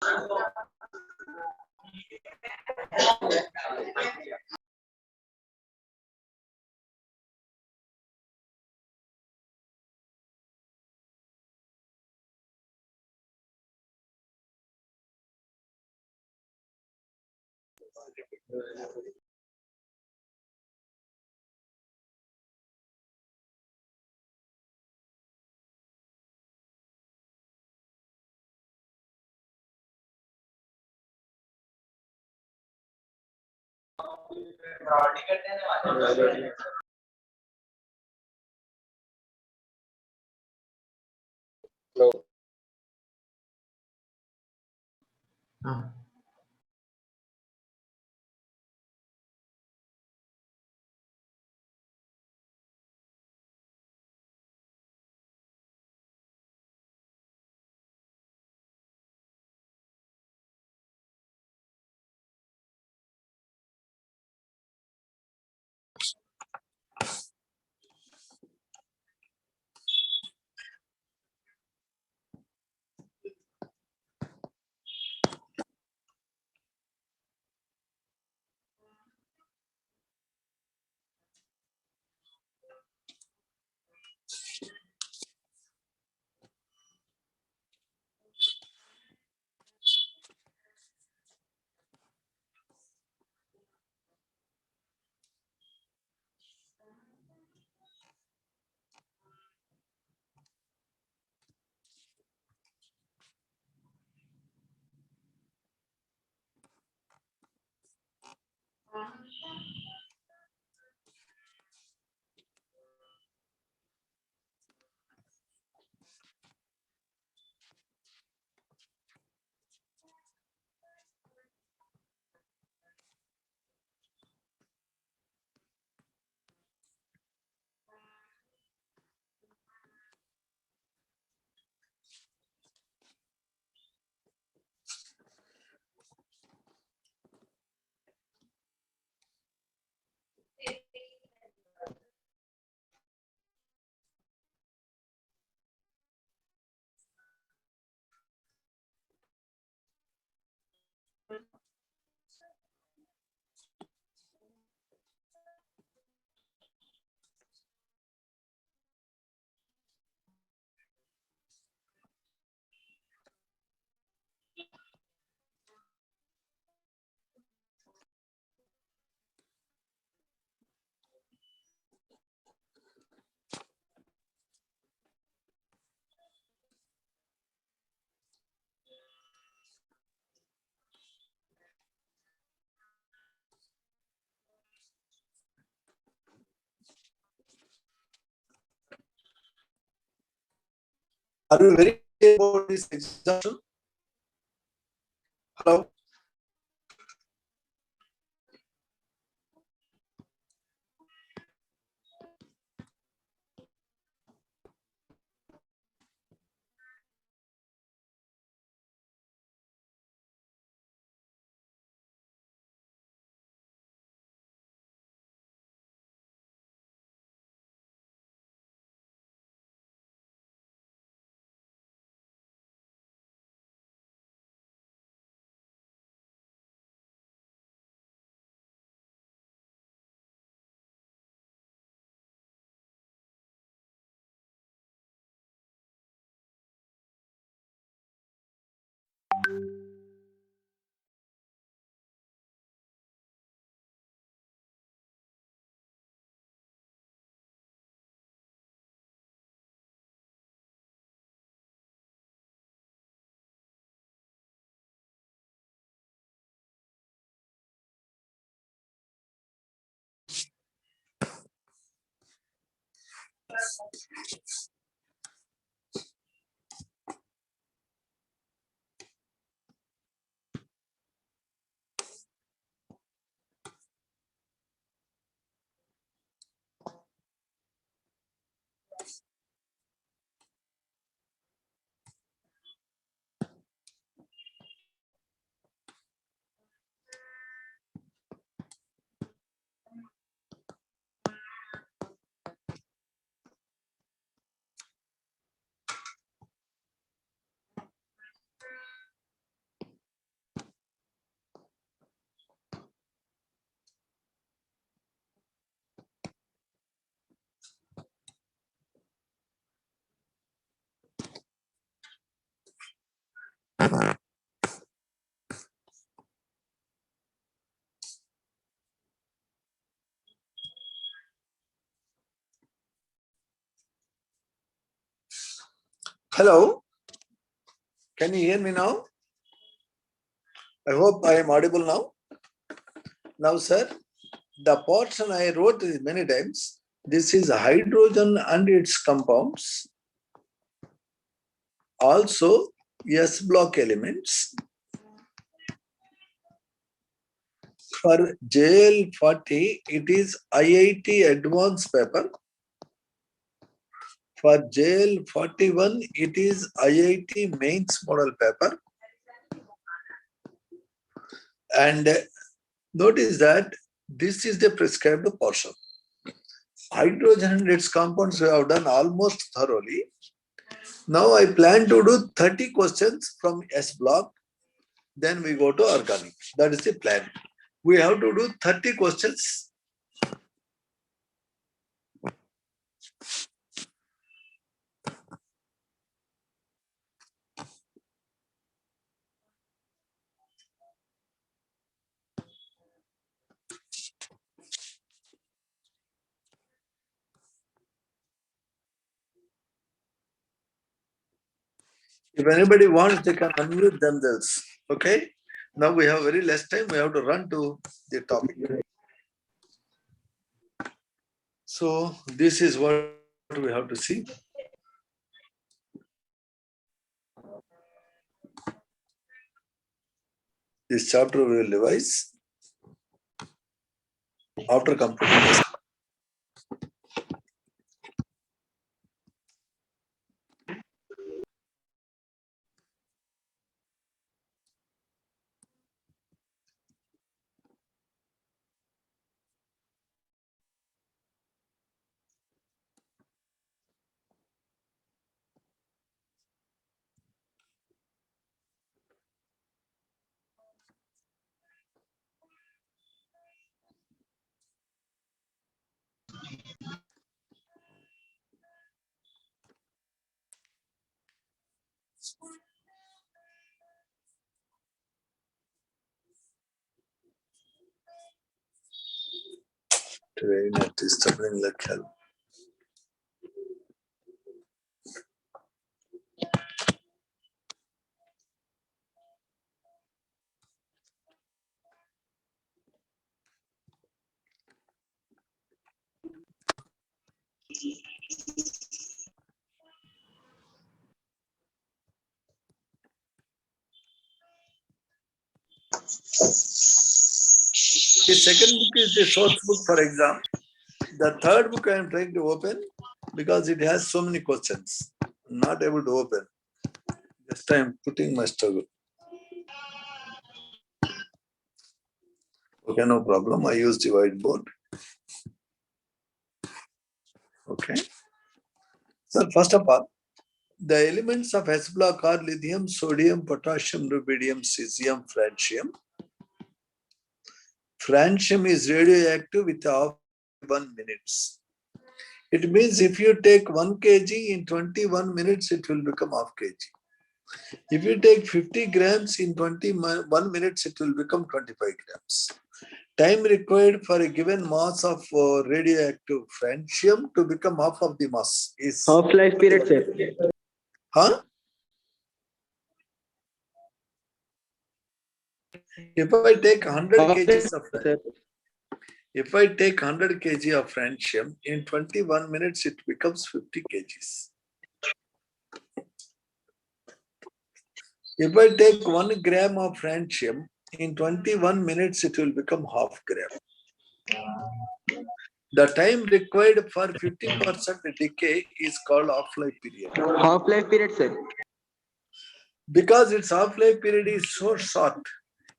Hello. हाँ Are you very clear about this example? Hello. Hello, can you hear me now? I hope I am audible now. Now, sir, the portion I wrote many times. This is hydrogen and its compounds. Also, S block elements. For JL40, it is IIT advanced paper. For JL41, it is IIT mains model paper. And notice that this is the prescribed portion. Hydrogen and its compounds we have done almost thoroughly. Now I plan to do 30 questions from S block. Then we go to organic. That is the plan. We have to do 30 questions. If anybody wants, they can unmute themselves. Okay? Now we have very less time. We have to run to the topic. So this is what we have to see. This chapter we will revise after completing this. Today net is something like hell. The second book is the source book for exam. The third book I am trying to open because it has so many questions. Not able to open. Just I am putting my struggle. Okay, no problem. I use the whiteboard. Okay. So first of all, the elements of S block are lithium, sodium, potassium, rubidium, cesium, francium. Francium is radioactive with half 1 minutes. It means if you take 1 kg in 21 minutes, it will become half kg. If you take 50 grams in 21 minutes, it will become 25 grams. Time required for a given mass of radioactive francium to become half of the mass is half-life period, sir. Huh? If I take 100 kgs of if I take 100 kg of francium, in 21 minutes it becomes 50 kgs. If I take 1 gram of francium, in 21 minutes it will become half gram. The time required for 50% decay is called half-life period. Half-life period, sir. Because its half-life period is so short,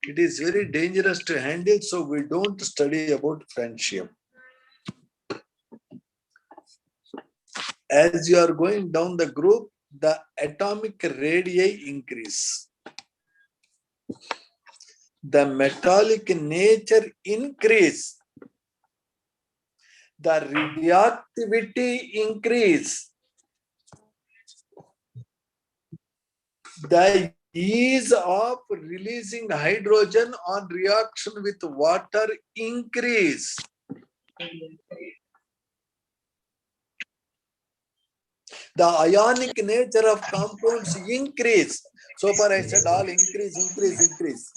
it is very dangerous to handle, so we don't study about francium. As you are going down the group, the atomic radii increase. The metallic nature increase. The reactivity increase. The ease of releasing hydrogen on reaction with water increase. the ionic nature of compounds increase. So far I said all increase.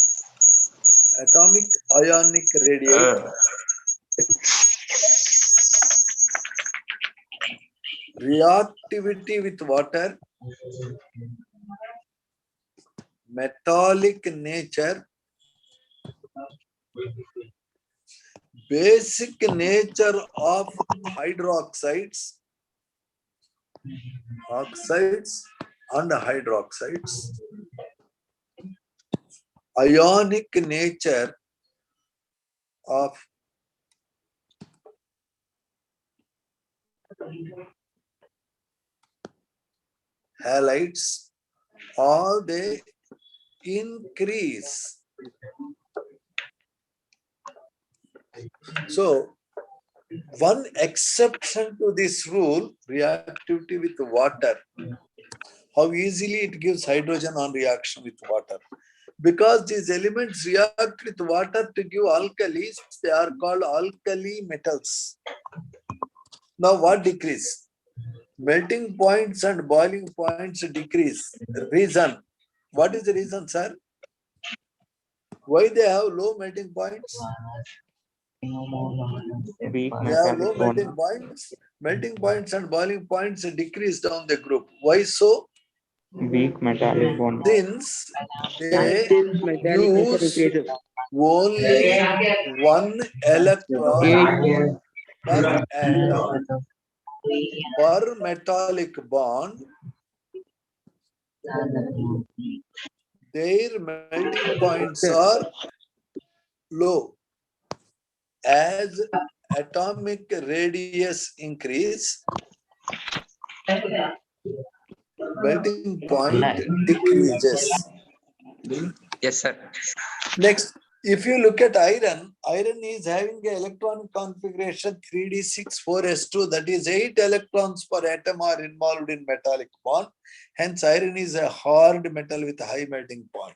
Atomic ionic radii, reactivity with water, metallic nature, basic nature of hydroxides, oxides and hydroxides, ionic nature of halides, all they increase. So one exception to this rule, reactivity with water, how easily it gives hydrogen on reaction with water. Because these elements react with water to give alkalis, they are called alkali metals. Now what decrease? Melting points and boiling points decrease. Reason? What is the reason, sir? Why they have low melting points? Weak They have low metallic bond. melting points. Melting points and boiling points decrease down the group. Why so? Weak metallic bond. Since they Since metallic nature use increases. only one electron per atom per metallic bond, their melting points are low. As atomic radius increase, melting point decreases. Yes, sir. Next, if you look at iron, iron is having an electron configuration 3d6,4s2, that is 8 electrons per atom are involved in metallic bond. Hence, iron is a hard metal with a high melting point.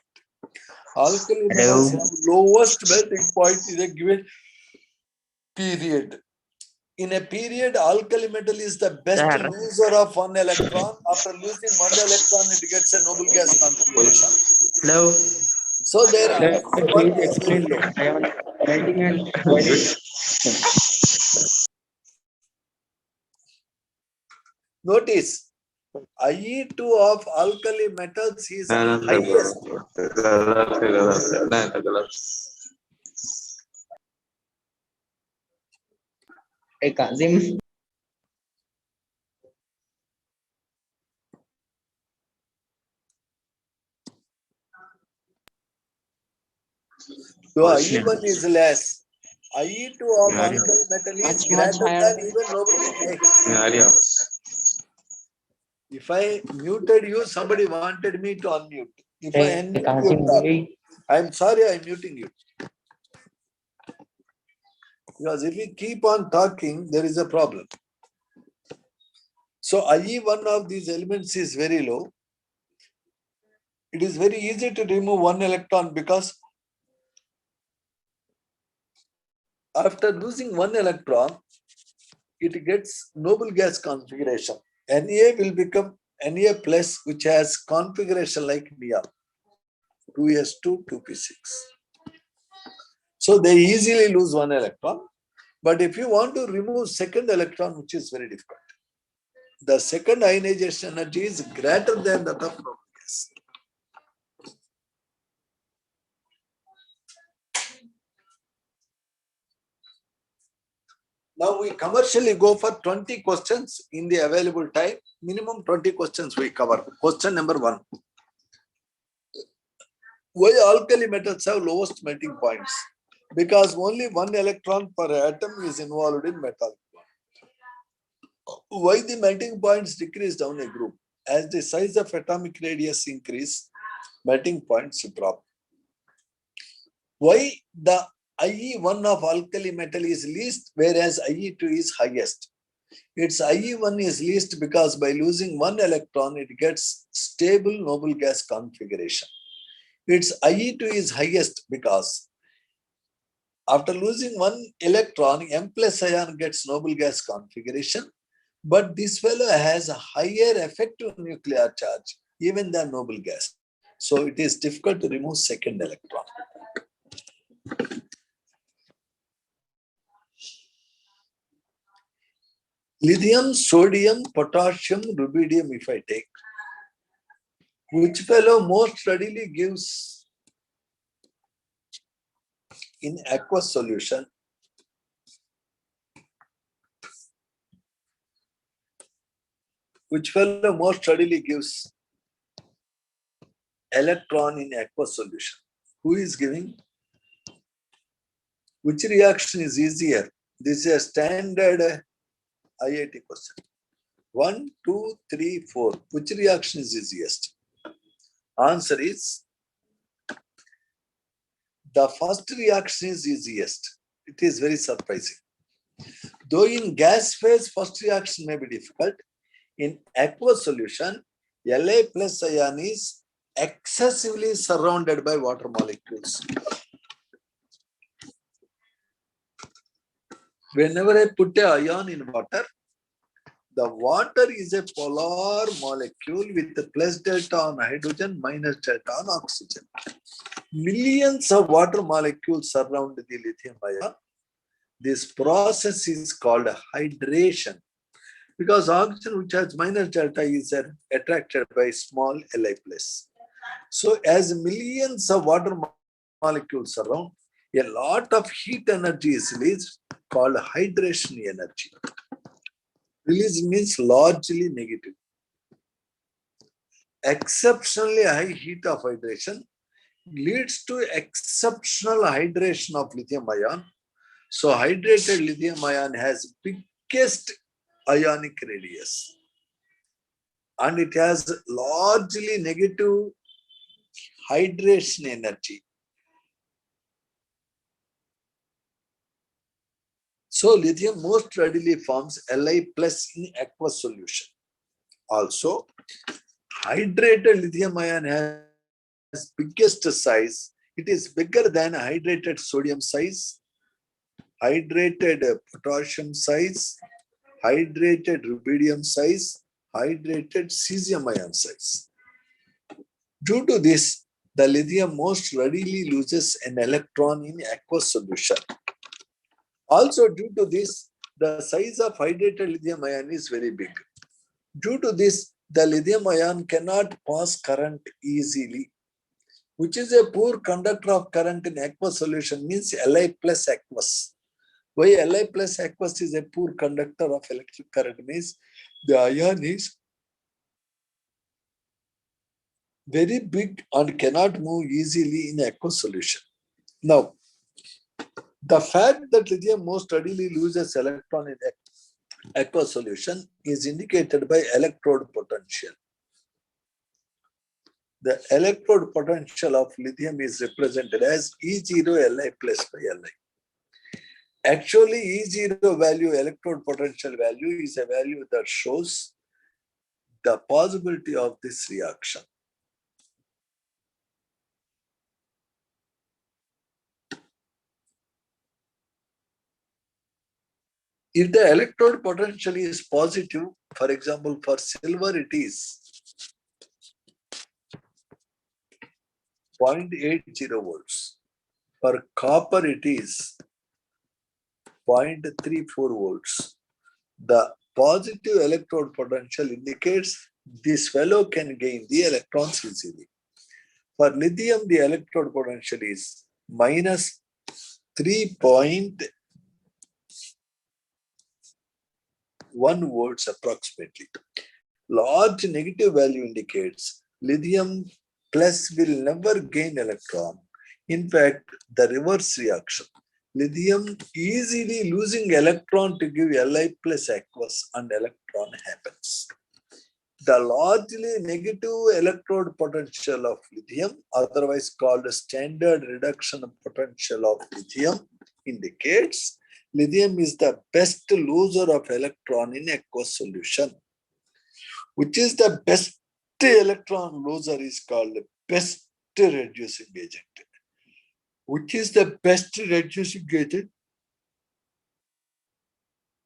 Alkali metals have lowest melting point in a given period. In a period, alkali metal is the best loser of one electron. After losing one electron, it gets a noble gas configuration. Hello. So their Please is very explain low. ionic melting and boiling. Notice, IE2 of alkali metals is highest. Hey, Kazim. So IE1 is less. IE2 of alkali metal is Much greater higher. than even noble. If I muted you, somebody wanted me to unmute. If I unmute you, talk. I'm sorry, I'm muting you. Because if we keep on talking, there is a problem. So IE1 of these elements is very low. It is very easy to remove one electron because after losing one electron, it gets noble gas configuration. Na will become Na plus, which has configuration like Neon, 2s2, 2p6. So they easily lose one electron. But if you want to remove second electron, which is very difficult, the second ionization energy is greater than that of noble gas. Now we commercially go for 20 questions in the available time. Minimum 20 questions we cover. Question number 1. Why alkali metals have lowest melting points? Because only one electron per atom is involved in metallic bond. Why the melting points decrease down a group? As the size of atomic radius increase, melting points drop. Why the IE1 of alkali metal is least, whereas IE2 is highest? Its IE1 is least because by losing one electron, it gets stable noble gas configuration. Its IE2 is highest because after losing one electron, M plus ion gets noble gas configuration. But this fellow has a higher effective nuclear charge even than noble gas. So it is difficult to remove second electron. Lithium, sodium, potassium, rubidium, if I take, which fellow most readily gives in aqueous solution? Which fellow most readily gives electron in aqueous solution? Who is giving? Which reaction is easier? This is a standard IIT question. 1, 2, 3, 4. Which reaction is easiest? Answer is the first reaction is easiest. It is very surprising. Though in gas phase, first reaction may be difficult, in aqueous solution, La plus ion is excessively surrounded by water molecules. Whenever I put an ion in water, the water is a polar molecule with a plus delta on hydrogen, minus delta on oxygen. Millions of water molecules surround the lithium ion. This process is called hydration because oxygen, which has minus delta, is attracted by small Li plus. So as millions of water molecules surround, a lot of heat energy is released called hydration energy. Release means largely negative. Exceptionally high heat of hydration leads to exceptional hydration of lithium ion. So hydrated lithium ion has biggest ionic radius and it has largely negative hydration energy. So lithium most readily forms Li plus in aqueous solution. Also, hydrated lithium ion has biggest size. It is bigger than hydrated sodium size, hydrated potassium size, hydrated rubidium size, hydrated cesium ion size. Due to this, the lithium most readily loses an electron in aqueous solution. Also, due to this, the size of hydrated lithium ion is very big. Due to this, the lithium ion cannot pass current easily, which is a poor conductor of current in aqueous solution, means Li plus aqueous. Why Li plus aqueous is a poor conductor of electric current means the ion is very big and cannot move easily in aqueous solution. Now, the fact that lithium most readily loses electron in aqueous solution is indicated by electrode potential. The electrode potential of lithium is represented as E0 Li plus by Li. Actually, E0 value, electrode potential value, is a value that shows the possibility of this reaction. If the electrode potential is positive, for example, for silver it is 0.80 volts. For copper it is 0.34 volts. The positive electrode potential indicates this fellow can gain the electrons easily. For lithium, the electrode potential is minus 3.1 volts approximately. Large negative value indicates lithium plus will never gain electron. In fact, the reverse reaction. Lithium easily losing electron to give Li plus aqueous and electron happens. The largely negative electrode potential of lithium, otherwise called standard reduction potential of lithium, indicates lithium is the best loser of electron in aqueous solution. Which is the best electron loser is called best reducing agent. Which is the best reducing agent?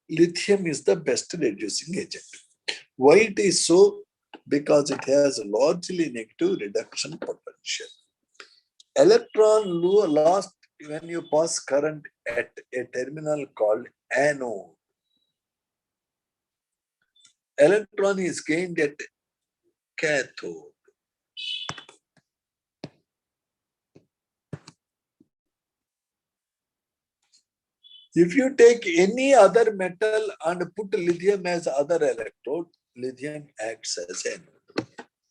lithium is the best reducing agent. Why it is so? Because it has largely negative reduction potential. Electron lost when you pass current at a terminal called anode. Electron is gained at cathode. If you take any other metal and put lithium as other electrode, lithium acts as anode.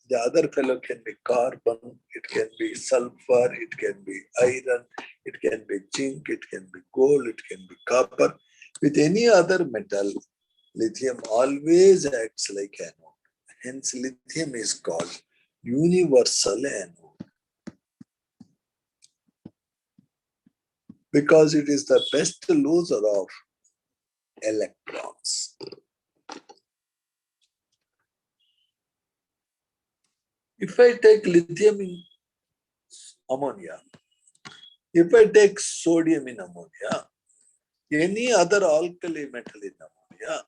The other fellow can be carbon, it can be sulfur, it can be iron, it can be zinc, it can be gold, it can be copper. With any other metal, lithium always acts like anode. Hence, lithium is called universal anode. Because it is the best loser of electrons. If I take lithium in ammonia, if I take sodium in ammonia, any other alkali metal in ammonia,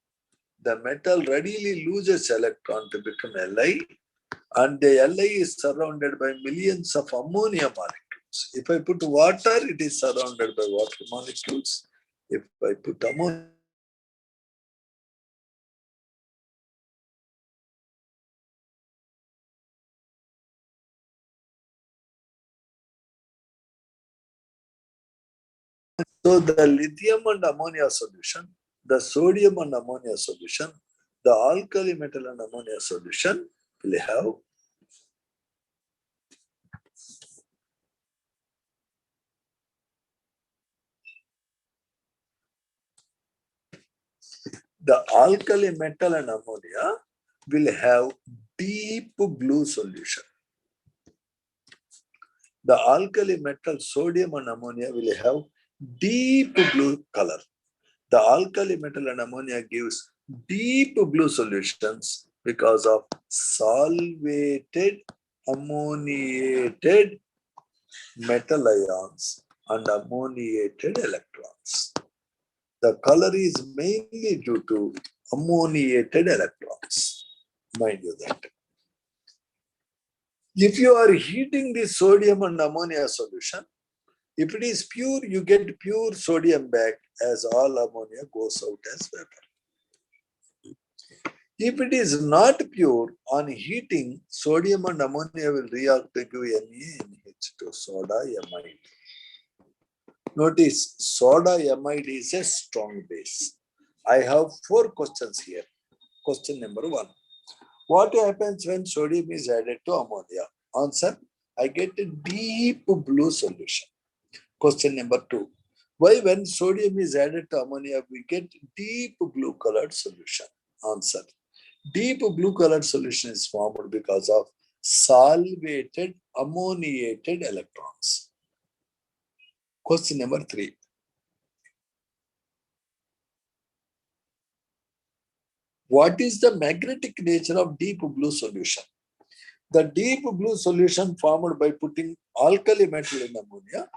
the metal readily loses electron to become Li, and the Li is surrounded by millions of ammonia molecules. If I put water, it is surrounded by water molecules. If I put ammonia, so the lithium and ammonia solution, the sodium and ammonia solution, the alkali metal and ammonia solution will have the alkali metal and ammonia will have deep blue solution. The alkali metal sodium and ammonia will have deep blue color. The alkali metal and ammonia gives deep blue solutions because of solvated ammoniated metal ions and ammoniated electrons. The color is mainly due to ammoniated electrons. Mind you that. If you are heating the sodium and ammonia solution, if it is pure, you get pure sodium back as all ammonia goes out as vapor. If it is not pure, on heating, sodium and ammonia will react to give NaNH2, soda amide. Notice, soda amide is a strong base. I have 4 questions here. Question number 1. What happens when sodium is added to ammonia? Answer, I get a deep blue solution. Question number 2. Why when sodium is added to ammonia, we get deep blue colored solution? Answer, deep blue colored solution is formed because of solvated ammoniated electrons. Question number 3. What is the magnetic nature of deep blue solution? The deep blue solution formed by putting alkali metal in ammonia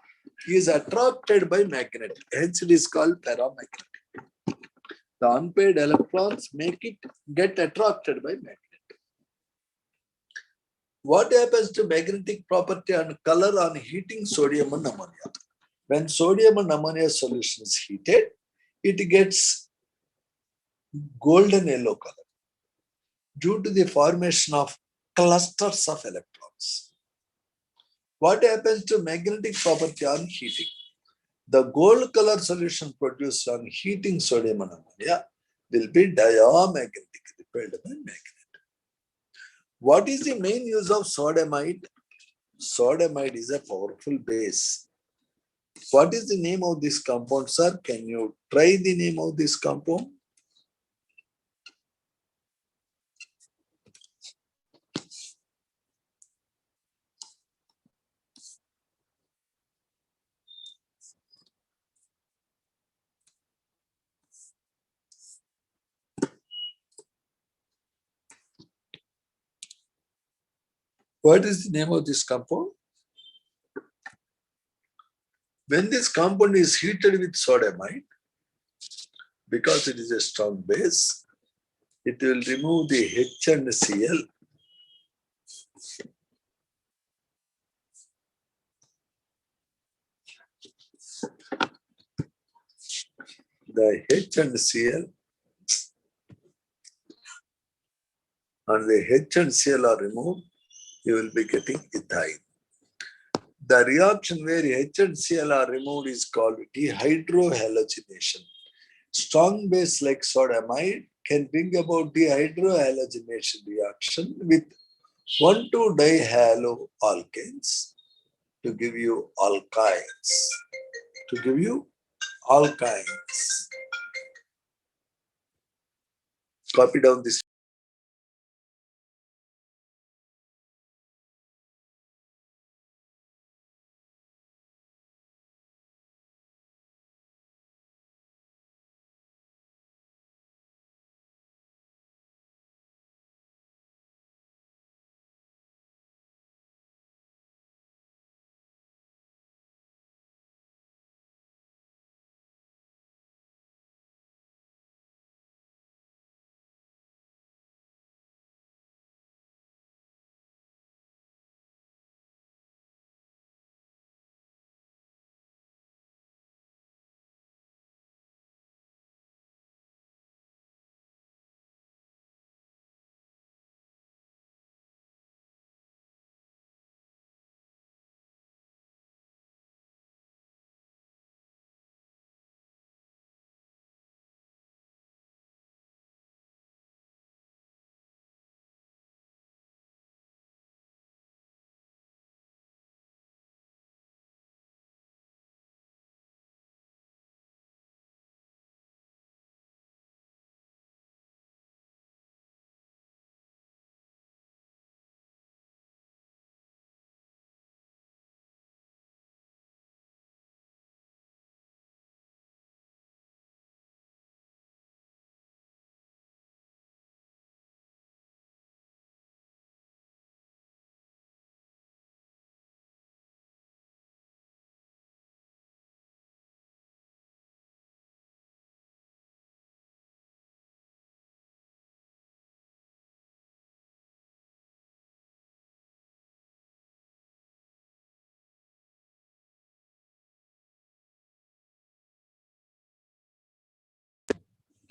is attracted by magnet. Hence it is called paramagnetic. The unpaired electrons make it get attracted by magnet. What happens to magnetic property and color on heating sodium and ammonia? When sodium and ammonia solution is heated, it gets golden yellow color due to the formation of clusters of electrons. What happens to magnetic property on heating? The gold color solution produced on heating sodium and ammonia will be diamagnetic, repelled by magnet. What is the main use of sodamide? Sodamide is a powerful base. What is the name of this compound, sir? Can you try the name of this compound? What is the name of this compound? When this compound is heated with sodamide, because it is a strong base, it will remove the H and Cl. The H and Cl and the H and Cl are removed, you will be getting ethyl. The reaction where H and Cl are removed is called dehydrohalogenation. Strong base like sodamide can bring about dehydrohalogenation reaction with 1,2-dihaloalkanes to give you alkynes. Copy down this.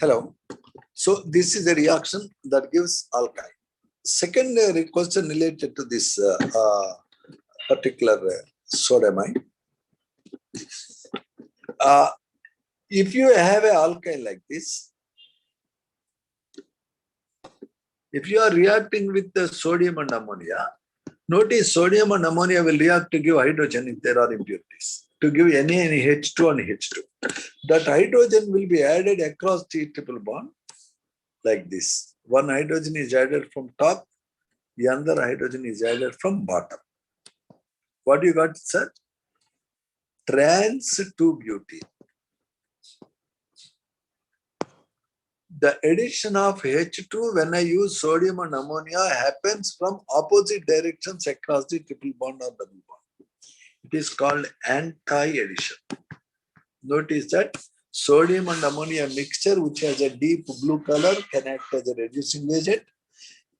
Hello. So this is a reaction that gives alkyne. Second question related to this particular sodamide. If you have an alkyne like this, if you are reacting with the sodium and ammonia, notice sodium and ammonia will react to give hydrogen if there are impurities, to give NaNH2 and H2. That hydrogen will be added across the triple bond like this. One hydrogen is added from top, the other hydrogen is added from bottom. What you got, sir? Trans 2-butene. The addition of H2 when I use sodium and ammonia happens from opposite directions across the triple bond or double bond. It is called anti-addition. Notice that sodium and ammonia mixture, which has a deep blue color, can act as a reducing agent.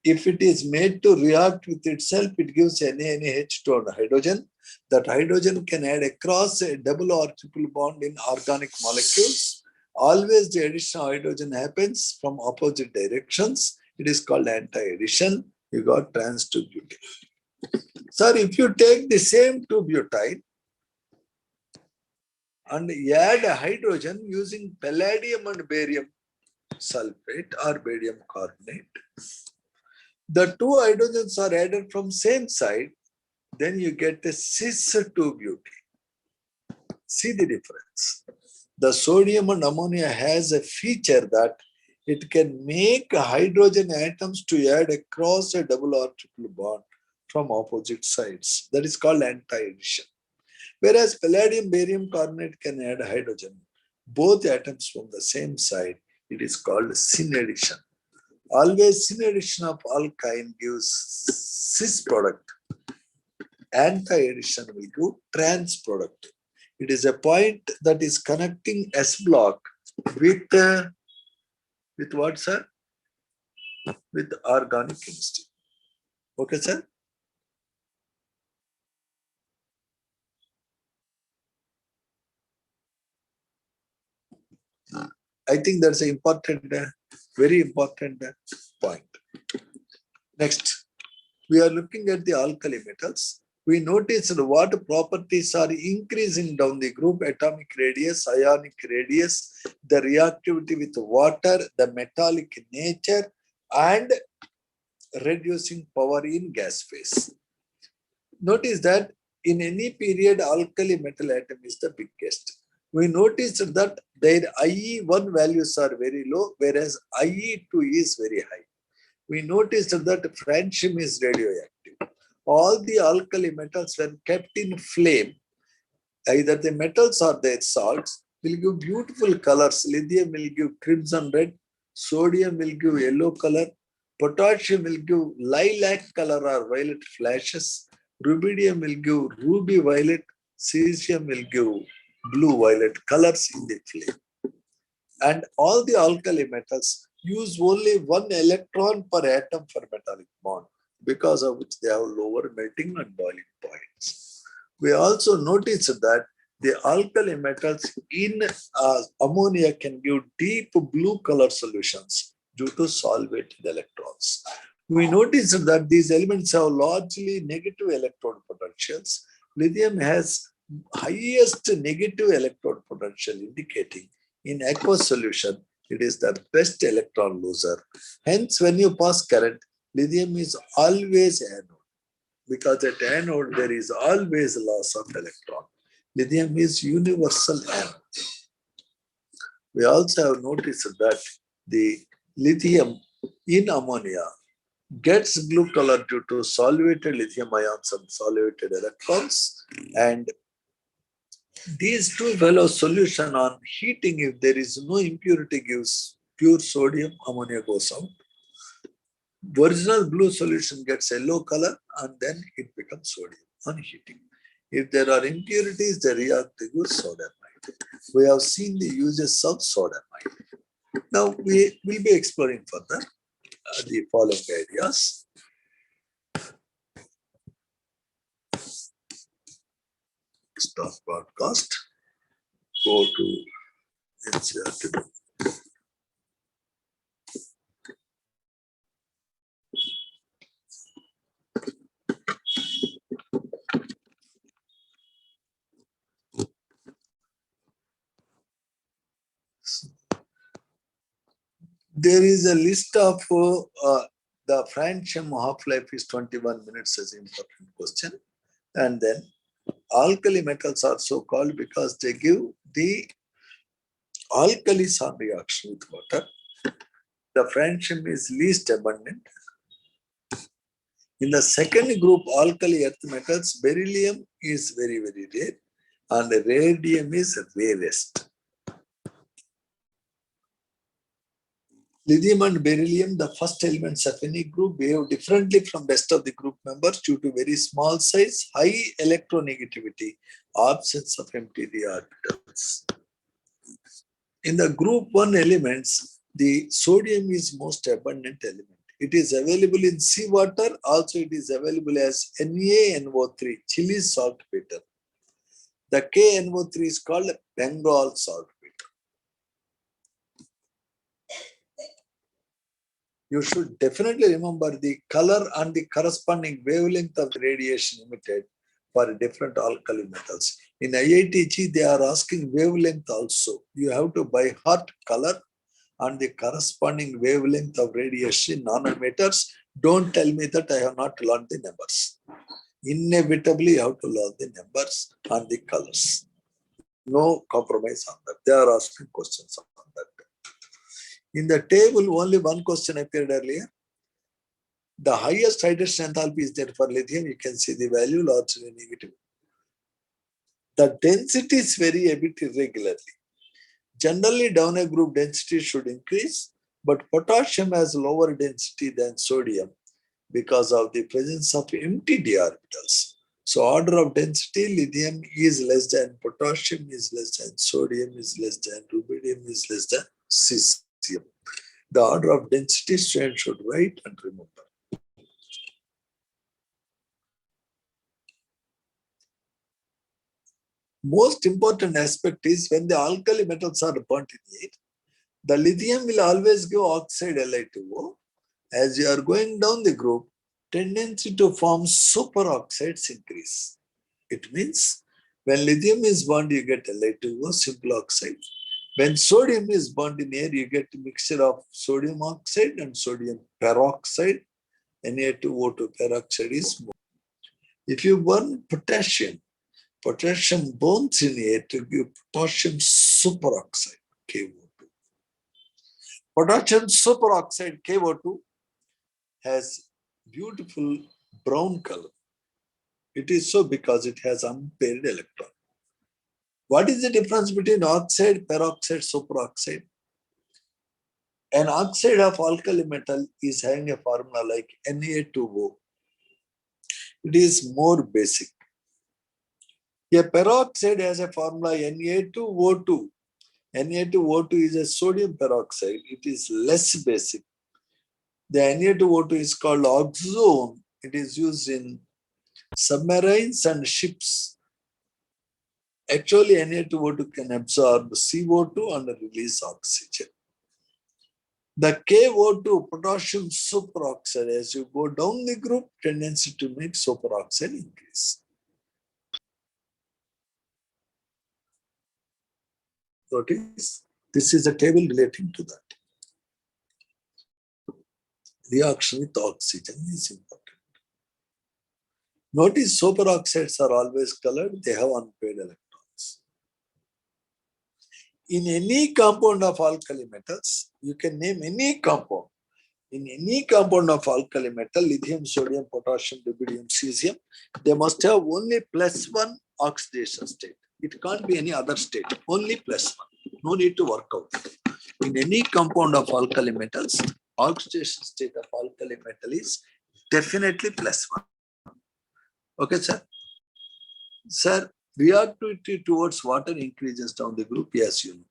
If it is made to react with itself, it gives NaNH2 and hydrogen. That hydrogen can add across a double or triple bond in organic molecules. Always the addition of hydrogen happens from opposite directions. It is called anti-addition. You got trans 2-butene. Sir, if you take the same 2-butyl and add a hydrogen using palladium and barium sulfate or barium carbonate, the two hydrogens are added from same side, then you get a cis 2-butene. See the difference. The sodium and ammonia has a feature that it can make hydrogen atoms to add across a double or triple bond from opposite sides. That is called anti-addition. Whereas palladium barium carbonate can add hydrogen, both atoms from the same side. It is called synaddition. Always synaddition of alkyne gives cis product. Anti-addition will give trans product. It is a point that is connecting S block with what, sir? With organic chemistry. Okay, sir? I think that's an important, very important point. Next, we are looking at the alkali metals. We noticed what properties are increasing down the group: atomic radius, ionic radius, the reactivity with water, the metallic nature, and reducing power in gas phase. Notice that in any period, alkali metal atom is the biggest. We noticed that their IE1 values are very low, whereas IE2 is very high. We noticed that francium is radioactive. All the alkali metals, when kept in flame, either the metals or their salts, will give beautiful colors. Lithium will give crimson red, sodium will give yellow color, potassium will give lilac color or violet flashes, rubidium will give ruby violet, cesium will give blue violet colors in the flame. And all the alkali metals use only one electron per atom for metallic bond, because of which they have lower melting and boiling points. We also noticed that the alkali metals in ammonia can give deep blue color solutions due to solvated electrons. We noticed that these elements have largely negative electrode potentials. Lithium has highest negative electrode potential, indicating in aqueous solution, it is the best electron loser. Hence, when you pass current, lithium is always anode, because at anode there is always loss of electron. Lithium is universal anode. We also have noticed that the lithium in ammonia gets blue color due to solvated lithium ions and solvated electrons, and these two value solution on heating, if there is no impurity, gives pure sodium, ammonia goes out. Original blue solution gets yellow color and then it becomes sodium on heating. If there are impurities, they react to give sodamide. We have seen the uses of sodamide. Now we will be exploring further the following ideas. Stop broadcast. Go to NCERT. There is a list of the francium half-life is 21 minutes as an important question. And then alkali metals are so called because they give the alkalis on reaction with water. The francium is least abundant. In the second group, alkali earth metals, beryllium is very, very rare and radium is rarest. Lithium and beryllium, the first elements of any group, behave differently from rest of the group members due to very small size, high electronegativity, absence of empty orbitals. In the group 1 elements, the sodium is most abundant element. It is available in seawater, also it is available as NaNO3, Chile saltpeter. The KNO3 is called Bengal saltpeter. You should definitely remember the color and the corresponding wavelength of the radiation emitted for different alkali metals. In IITG, they are asking wavelength also. You have to by heart color and the corresponding wavelength of radiation nanometers. Don't tell me that I have not learned the numbers. Inevitably, you have to learn the numbers and the colors. No compromise on that. They are asking questions on that. In the table, only one question appeared earlier. The highest hydrogen enthalpy is there for lithium. You can see the value largely negative. The densities vary a bit irregularly. Generally, donor group density should increase, but potassium has lower density than sodium because of the presence of empty d orbitals. So order of density, lithium is less than potassium, is less than sodium, is less than rubidium, is less than cesium. The order of density students should write and remember. Most important aspect is when the alkali metals are burnt in heat, the lithium will always give oxide Li2O. As you are going down the group, tendency to form superoxides increase. It means when lithium is burned, you get Li2O, simple oxide. When sodium is burned in air, you get a mixture of sodium oxide and sodium peroxide. Na2O2 peroxide is more. If you burn potassium, potassium burns in air to give potassium superoxide, KO2. Potassium superoxide, KO2, has beautiful brown color. It is so because it has unpaired electron. What is the difference between oxide, peroxide, superoxide? An oxide of alkali metal is having a formula like Na2O. It is more basic. A peroxide has a formula Na2O2. Na2O2 is a sodium peroxide. It is less basic. The Na2O2 is called oxone. It is used in submarines and ships. Actually, Na2O2 can absorb CO2 and release oxygen. The KO2, potassium superoxide, as you go down the group, tendency to make superoxide increase. Notice, this is a table relating to that. Reaction with oxygen is important. Notice superoxides are always colored, they have unpaired electrons. In any compound of alkali metals, you can name any compound. In any compound of alkali metal, lithium, sodium, potassium, rubidium, cesium, they must have only +1 oxidation state. It can't be any other state, only +1. No need to work out. In any compound of alkali metals, oxidation state of alkali metal is definitely +1. Okay, sir? Sir, reactivity towards water increases down the group, yes, you know.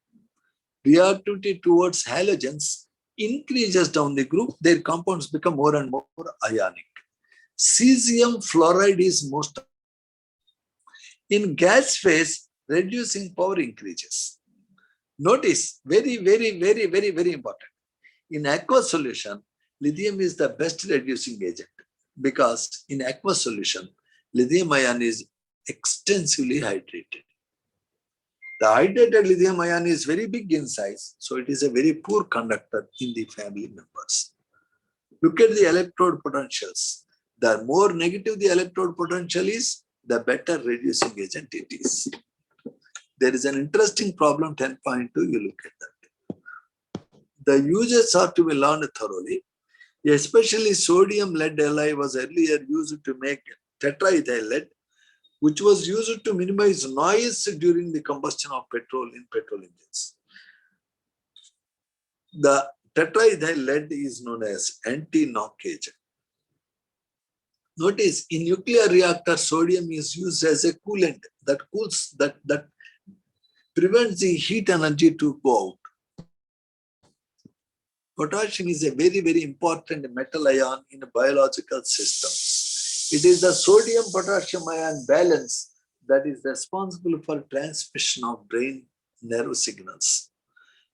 Reactivity towards halogens increases down the group, their compounds become more and more ionic. Cesium fluoride is most. In gas phase, reducing power increases. Notice, very important. In aqueous solution, lithium is the best reducing agent because in aqueous solution, lithium ion is extensively hydrated. The hydrated lithium ion is very big in size, so it is a very poor conductor in the family members. Look at the electrode potentials. The more negative the electrode potential is, the better reducing agent it is. There is an interesting problem 10.2, you look at that. The uses are to be learned thoroughly. Especially sodium lead alloy was earlier used to make tetraethyl lead, which was used to minimize noise during the combustion of petrol in petrol engines. The tetraethyl lead is known as anti-knock agent. Notice in nuclear reactor, sodium is used as a coolant that cools, that prevents the heat energy to go out. Potassium is a very important metal ion in a biological system. It is the sodium-potassium ion balance that is responsible for transmission of brain nerve signals.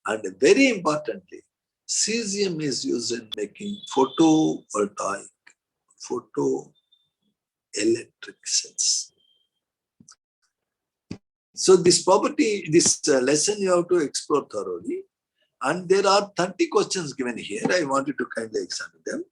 And very importantly, cesium is used in making photovoltaic, photoelectric cells. So this property, this lesson you have to explore thoroughly. And there are 30 questions given here. I want you to kindly examine them.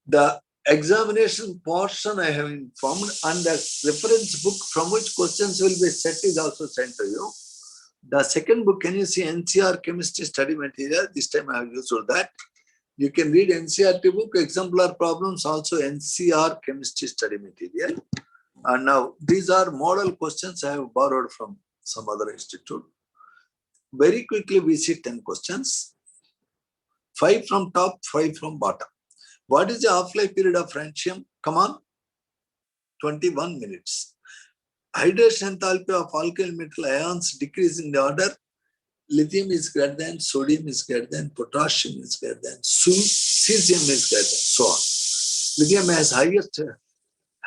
The examination portion I have informed, and the reference book from which questions will be set is also sent to you. The second book, can you see NCR Chemistry Study Material? This time I have used that. You can read NCRT book, exemplar problems, also NCR Chemistry Study Material. And now these are model questions I have borrowed from some other institute. Very quickly we see 10 questions. 5 from top, 5 from bottom. What is the half-life period of francium? Come on. 21 minutes. Hydration enthalpy of alkyl metal ions decrease in the order. Lithium is greater than, sodium is greater than, potassium is greater than, cesium is greater than, so on. Lithium has highest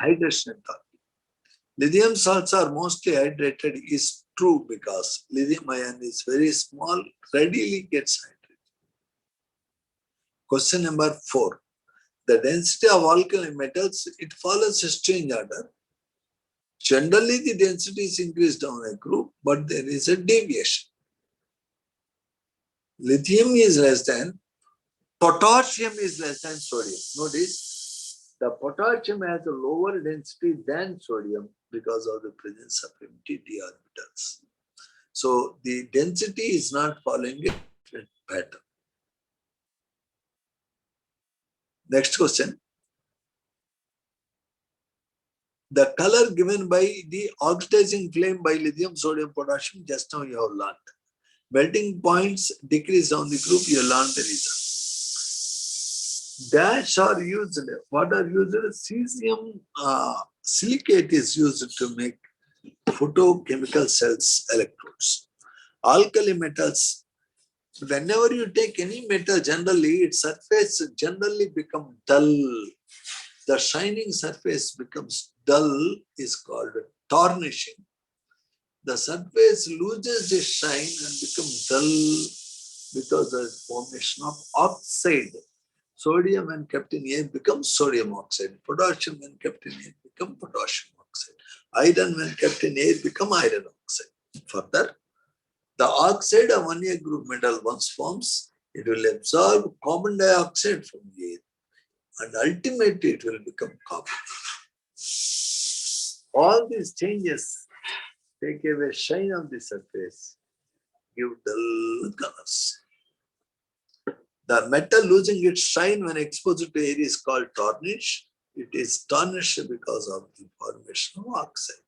hydration enthalpy. Lithium salts are mostly hydrated is true because lithium ion is very small, readily gets hydrated. Question number 4. The density of alkali metals, it follows a strange order. Generally, the density is increased on a group, but there is a deviation. Lithium is less than, potassium is less than sodium. Notice, the potassium has a lower density than sodium because of the presence of empty d orbitals. So the density is not following a pattern. Next question. The color given by the oxidizing flame by lithium, sodium, potassium, just now you have learned. Melting points decrease on the group, you learned the reason. Dash are used, what are used? Cesium silicate is used to make photochemical cells electrodes. Alkali metals, whenever you take any metal, generally its surface generally become dull. The shining surface becomes dull is called tarnishing. The surface loses its shine and becomes dull because of the formation of oxide. Sodium when kept in air becomes sodium oxide. Potassium when kept in air becomes potassium oxide. Iron when kept in air becomes iron oxide. Further, the oxide of 1A group metal once forms, it will absorb carbon dioxide from the air and ultimately it will become carbon. All these changes take away shine on the surface, give dull colors. The metal losing its shine when exposed to air is called tarnish. It is tarnished because of the formation of oxide.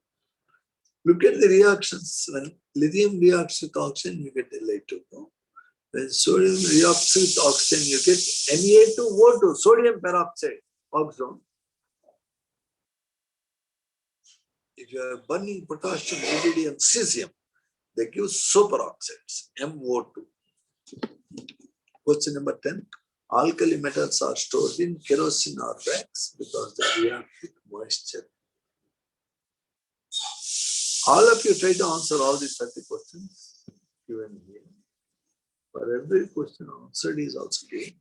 Look at the reactions. When lithium reacts with oxygen, you get Li2O. When sodium reacts with oxygen, you get Na2O2, sodium peroxide, oxone. If you are burning potassium, rubidium, cesium, they give superoxides, MO2. Question number 10. Alkali metals are stored in kerosene or wax because they react with moisture. All of you try to answer all the 30 questions given here. For every question answered is also given.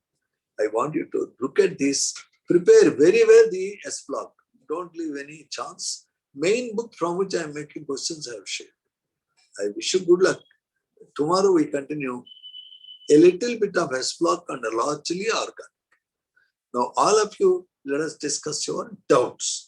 I want you to look at this. Prepare very well the S block. Don't leave any chance. Main book from which I am making questions I have shared. I wish you good luck. Tomorrow we continue a little bit of S block and largely organic. Now all of you, let us discuss your doubts.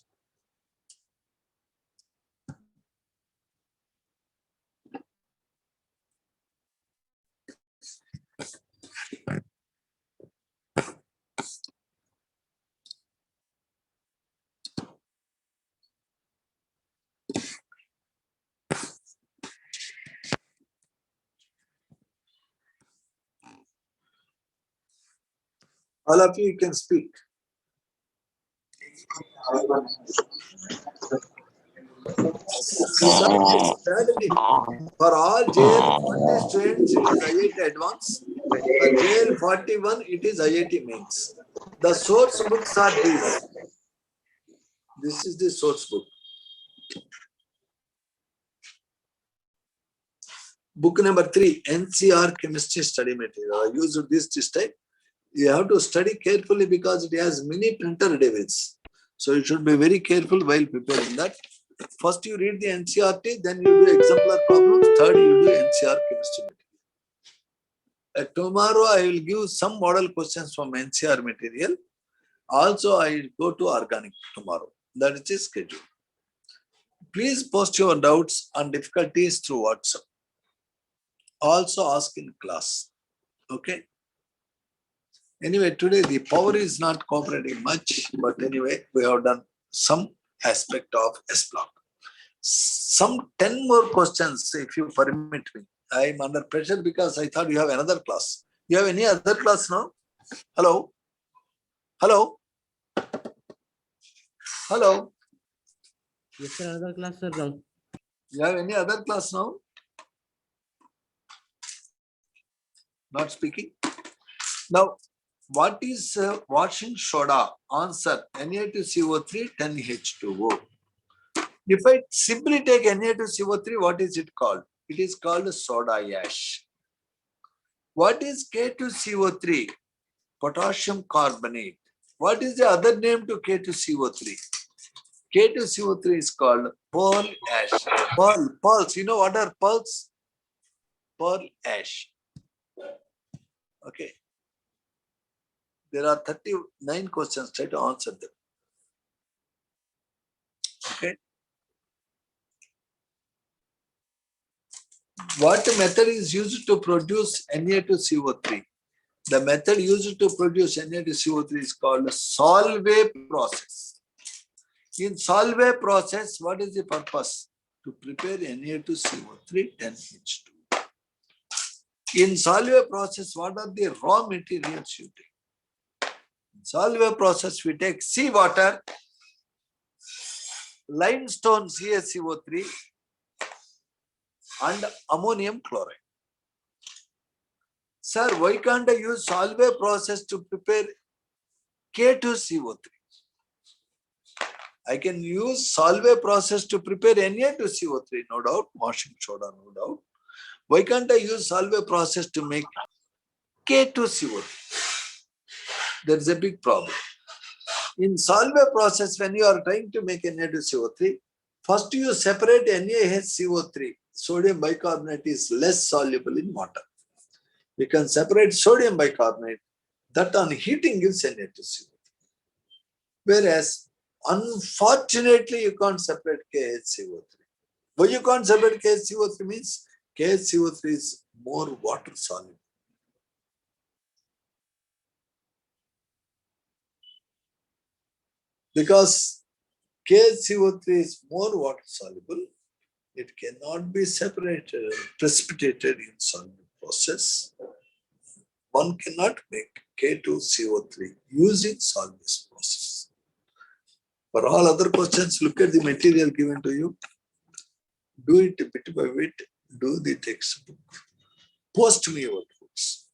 All of you can speak. For all JL40 students, it is IIT Advanced. For JL41, it is IIT Mains. The source books are these. This is the source book. Book number 3, NCR Chemistry Study Material. I used this type. You have to study carefully because it has many printer devils. So you should be very careful while preparing that. First you read the NCRT, then you do exemplar problems. Third you do NCR Chemistry Material. Tomorrow I will give some model questions from NCR material. Also, I go to organic tomorrow. That is the schedule. Please post your doubts and difficulties through WhatsApp. Also ask in class. Okay. Anyway, today the power is not cooperating much, but anyway, we have done some aspect of S block. Some 10 more questions, if you permit me. I am under pressure because I thought you have another class. You have any other class now? Hello? Hello? Hello? Yes, sir, another class, sir. Now. You have any other class now? Not speaking. Now, what is washing soda? Answer: Na2CO3, 10H2O. If I simply take Na2CO3, what is it called? It is called soda ash. What is K2CO3? Potassium carbonate. What is the other name to K2CO3? K2CO3 is called pearl ash. Pearls. You know what are pearls? Pearl ash. Okay. There are 39 questions. Try to answer them. Okay. What method is used to produce Na2CO3? The method used to produce Na2CO3 is called Solvay process. In Solvay process, what is the purpose? To prepare Na2CO3, 10H2. In Solvay process, what are the raw materials you take? In Solvay process, we take seawater, limestone CaCO3, and ammonium chloride. Sir, why can't I use Solvay process to prepare K2CO3? I can use Solvay process to prepare Na2CO3, no doubt, washing soda, no doubt. Why can't I use Solvay process to make K2CO3? There is a big problem. In Solvay process, when you are trying to make Na2CO3, first you separate NaHCO3. Sodium bicarbonate is less soluble in water. You can separate sodium bicarbonate, that on heating gives Na2CO3. Whereas, unfortunately, you can't separate KHCO3. Why you can't separate KHCO3 means KHCO3 is more water soluble. Because KHCO3 is more water soluble, it cannot be separated and precipitated in Solvay process. One cannot make K2CO3 using Solvay process. For all other questions, look at the material given to you. Do it bit by bit. Do the textbook. Post me your books.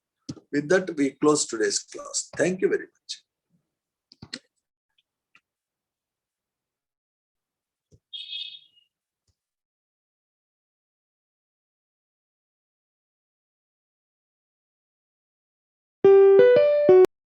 With that, we close today's class. Thank you very much.